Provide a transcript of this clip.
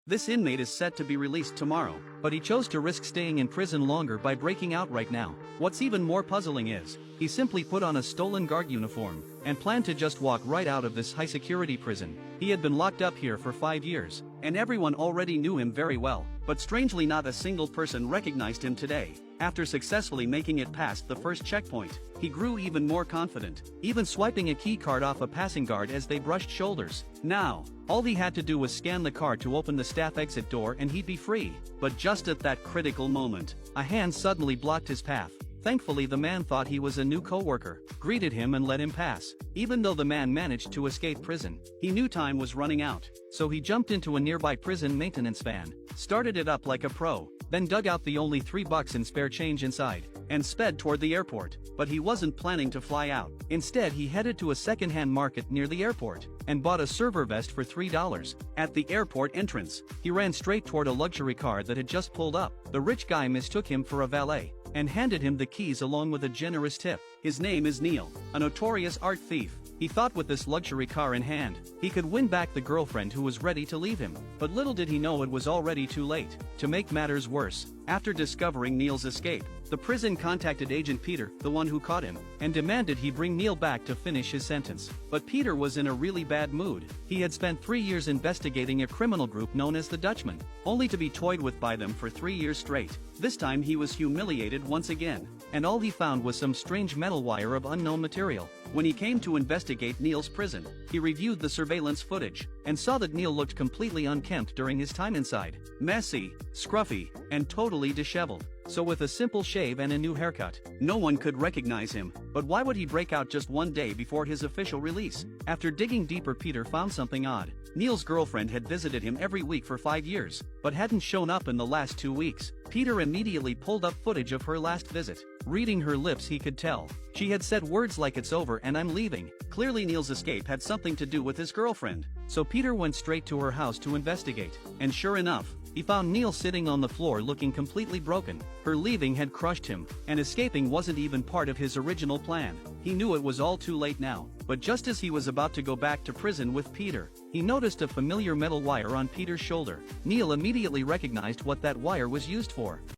This inmate is set to be released tomorrow, but he chose to risk staying in prison longer by breaking out right now. What's even more puzzling is, he simply put on a stolen guard uniform and planned to just walk right out of this high-security prison. He had been locked up here for 5 years, and everyone already knew him very well, but strangely not a single person recognized him today. After successfully making it past the first checkpoint, he grew even more confident, even swiping a key card off a passing guard as they brushed shoulders. Now, all he had to do was scan the card to open the staff exit door and he'd be free. But just at that critical moment, a hand suddenly blocked his path. Thankfully, the man thought he was a new co-worker, greeted him and let him pass. Even though the man managed to escape prison, he knew time was running out, so he jumped into a nearby prison maintenance van, started it up like a pro, then dug out the only $3 in spare change inside, and sped toward the airport. But he wasn't planning to fly out. Instead, he headed to a second-hand market near the airport, and bought a server vest for $3. At the airport entrance, he ran straight toward a luxury car that had just pulled up. The rich guy mistook him for a valet, and handed him the keys along with a generous tip. His name is Neil, a notorious art thief. He thought with this luxury car in hand, he could win back the girlfriend who was ready to leave him. But little did he know it was already too late. To make matters worse, after discovering Neil's escape, the prison contacted Agent Peter, the one who caught him, and demanded he bring Neil back to finish his sentence. But Peter was in a really bad mood. He had spent 3 years investigating a criminal group known as the Dutchman, only to be toyed with by them for 3 years straight. This time he was humiliated once again, and all he found was some strange metal wire of unknown material. When he came to investigate Neil's prison, he reviewed the surveillance footage, and saw that Neil looked completely unkempt during his time inside. Messy, scruffy, and totally disheveled. So with a simple shave and a new haircut, no one could recognize him. But why would he break out just one day before his official release? After digging deeper, Peter found something odd. Neil's girlfriend had visited him every week for 5 years, but hadn't shown up in the last 2 weeks. Peter immediately pulled up footage of her last visit. Reading her lips, he could tell she had said words like "it's over and I'm leaving." Clearly Neil's escape had something to do with his girlfriend. So Peter went straight to her house to investigate. And sure enough, he found Neil sitting on the floor looking completely broken. Her leaving had crushed him, and escaping wasn't even part of his original plan. He knew it was all too late now. But just as he was about to go back to prison with Peter, he noticed a familiar metal wire on Peter's shoulder. Neil immediately recognized what that wire was used for.